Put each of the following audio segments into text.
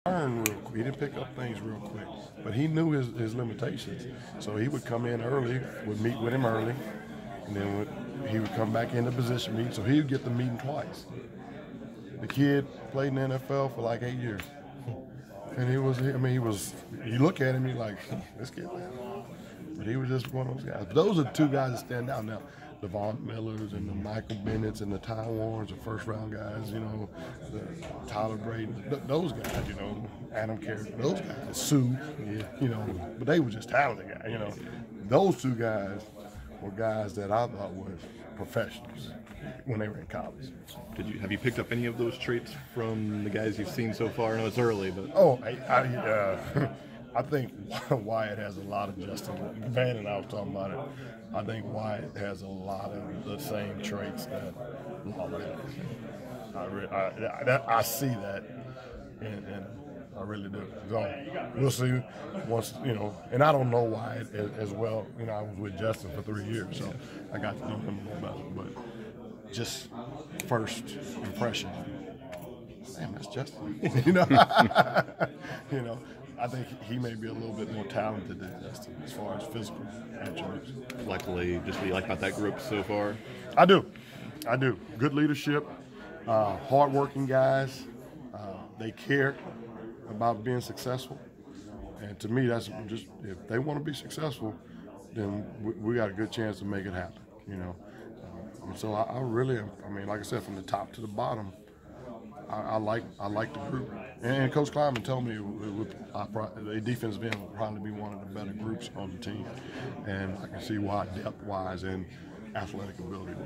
Learn real quick. He didn't pick up things real quick, but he knew his limitations. So he would come in early, would meet with him early, and then he would come back into position meeting. So he would get the meeting twice. The kid played in the NFL for like 8 years, and he you look at him, you're like, this kid, man. But he was just one of those guys. But those are two guys that stand out now. The Von Millers and the Michael Bennett's and the Ty Warrens, the first-round guys, the Tyler Braden, those guys, Adam Carey, those guys, Sue, but they were just talented guys, Those two guys were guys that I thought were professionals when they were in college. Have you picked up any of those traits from the guys you've seen so far? I know it's early, but I think Wyatt has a lot of Justin. Van and I was talking about it. I think Wyatt has a lot of the same traits that Lawler has. I see that, and I really do. So we'll see once, and I don't know Wyatt as well. I was with Justin for 3 years, so I got to know him a little better. But just first impression, damn, that's Justin. I think he may be a little bit more talented than Justin as far as physical attributes. Luckily, just what you like about that group so far? I do. Good leadership, hardworking guys. They care about being successful. And to me, that's just, if they want to be successful, then we got a good chance to make it happen, And so I really, like I said, from the top to the bottom, I like the group, and Coach Kleiman told me the defense being probably be one of the better groups on the team, and I can see why depth-wise and athletic ability.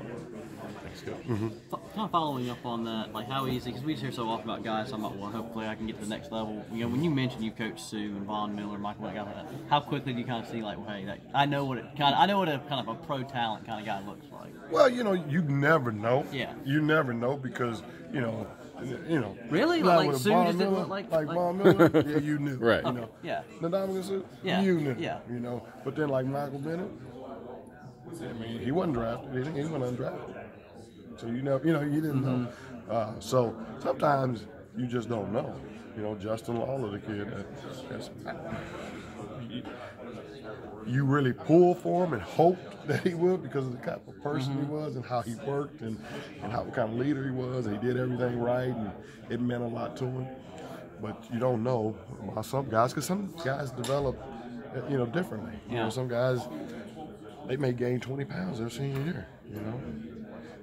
Thanks, Coach. Kind of following up on that, like how easy, because we just hear so often about guys talking about, well, hopefully I can get to the next level. When you mentioned you coached Sue and Von Miller, Michael, guys like that, how quickly do you kind of see like, well, hey, I know what a kind of a pro talent kind of guy looks like? Well, you never know. Yeah. You never know because Really? Like Sue just didn't look like Von Miller, yeah, you knew. Right. Yeah. The Dominican Sue, Yeah. you knew. Yeah. But then like Michael Bennett, he wasn't drafted. He went undrafted. So you didn't know. So sometimes you just don't know. Justin Lawler, the kid, you really pulled for him and hoped that he would because of the type of person he was and how he worked and how kind of leader he was, and he did everything right, and it meant a lot to him. But you don't know about some guys because some guys develop, differently. Some guys, they may gain 20 pounds their senior year.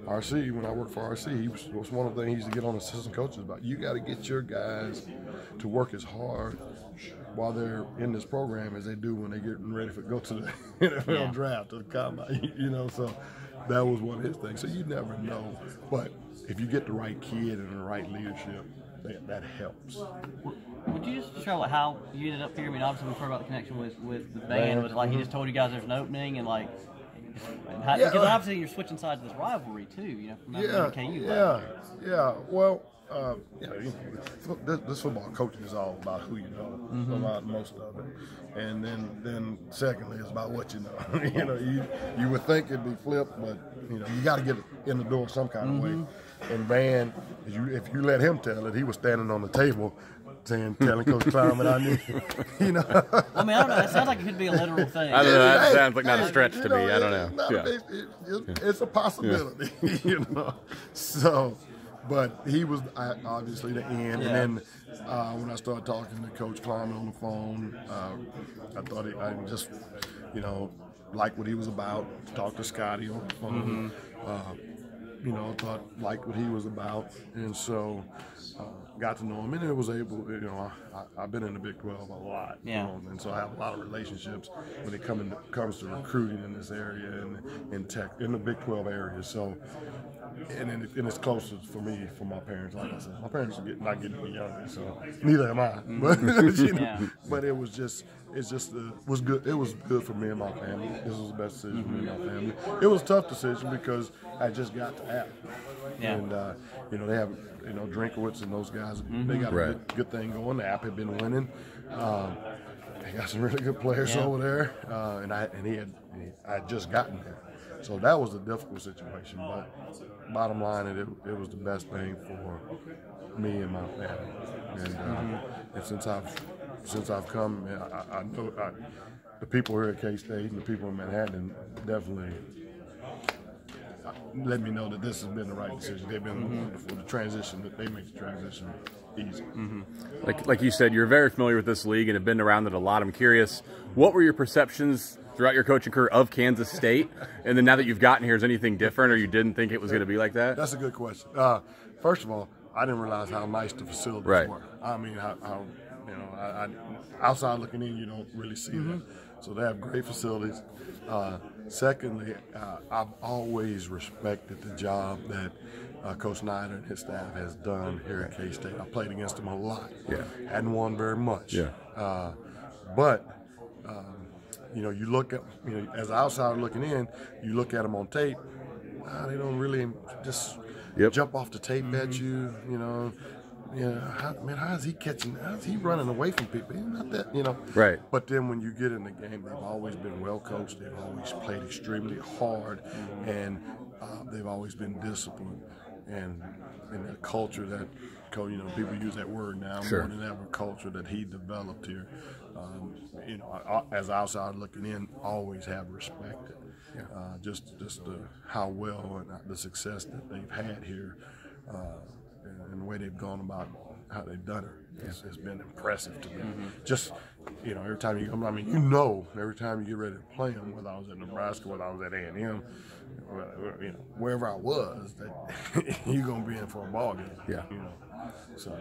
RC, when I worked for RC, was one of the things he used to get on assistant coaches about. You got to get your guys to work as hard while they're in this program as they do when they're getting ready to go to the NFL draft, to the combine. So that was one of his things. So you never know. But if you get the right kid and the right leadership, that helps. Would you just describe how you ended up here? Obviously we've heard about the connection with the band. Was it like he just told you guys there's an opening and like? Because obviously you're switching sides of this rivalry too, from KU. Yeah. Well, this football coaching is all about who you know, about most of it, and then secondly, it's about what you know. You would think it'd be flipped, but you got to get it in the door some kind of way. And Van, if you let him tell it, he was standing on the table telling Coach Kleiman I knew. I don't know. That sounds like it could be a literal thing. I don't know. That sounds like not a stretch to me. I don't know. It's a possibility, So, but he was obviously the end. And then when I started talking to Coach Kleiman on the phone, I thought I just, liked what he was about. Talked to Scotty on the phone. Liked what he was about, and so got to know him, and it was able. I've been in the Big 12 a lot, and so I have a lot of relationships when it comes to recruiting in this area and in tech in the Big 12 area. So, and it's closer for me for my parents. Like I said, my parents are not getting any younger, so neither am I. But but it was just. Was good. It was good for me and my family. This was the best decision for me and my family. It was a tough decision because I just got to App, and they have Drinkowitz and those guys. They got a good thing going. The App had been winning. They got some really good players over there, and I had just gotten there. So that was a difficult situation. But bottom line, it was the best thing for me and my family. And since I've come, I know the people here at K-State and the people in Manhattan definitely let me know that this has been the right decision. They've been wonderful. The transition, that they make the transition easy. Like you said, you're very familiar with this league and have been around it a lot. I'm curious, what were your perceptions throughout your coaching career of Kansas State? And then now that you've gotten here, is anything different, or you didn't think it was going to be like that? That's a good question. First of all, I didn't realize how nice the facilities were. I mean, how you know, I outside looking in, you don't really see that. So they have great facilities. Secondly, I've always respected the job that Coach Snyder and his staff has done here at K-State. I played against them a lot. Hadn't won very much. But you know, you look at, you know, as an outsider looking in, you look at them on tape. They don't really just jump off the tape at you. You know, how's he catching? How's he running away from people? He's not that, you know. Right. But then when you get in the game, they've always been well coached. They've always played extremely hard, and they've always been disciplined. And in the culture that, you know, people use that word now more than ever, culture that he developed here. You know, as an outsider looking in, always have respected. Just how well and the success that they've had here. And the way they've gone about how they've done it has been impressive to me. Just, you know, every time you come, I mean, you know, every time you get ready to play them, whether I was at Nebraska, whether I was at A&M, you know, wherever I was, that you're gonna be in for a ball game. You know, so.